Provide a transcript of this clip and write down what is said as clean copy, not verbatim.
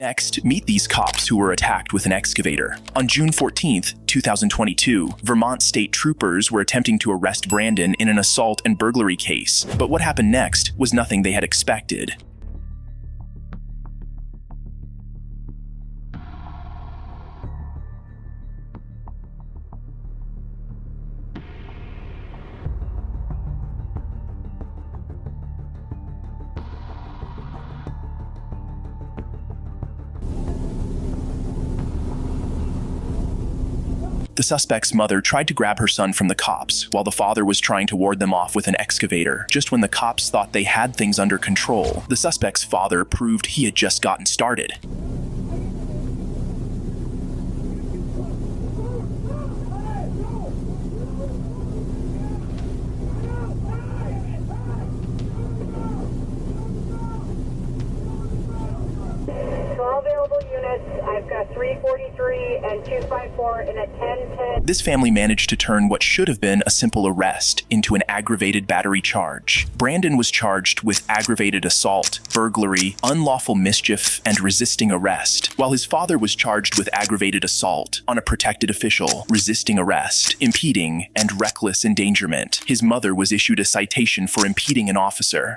Next, meet these cops who were attacked with an excavator. On June 14th, 2022, Vermont state troopers were attempting to arrest Brandon in an assault and burglary case, but what happened next was nothing they had expected. The suspect's mother tried to grab her son from the cops, while the father was trying to ward them off with an excavator. Just when the cops thought they had things under control, the suspect's father proved he had just gotten started. All available units, I've got 343 and 254 in a 10-10. This family managed to turn what should have been a simple arrest into an aggravated battery charge. Brandon was charged with aggravated assault, burglary, unlawful mischief, and resisting arrest, while his father was charged with aggravated assault on a protected official, resisting arrest, impeding, and reckless endangerment. His mother was issued a citation for impeding an officer.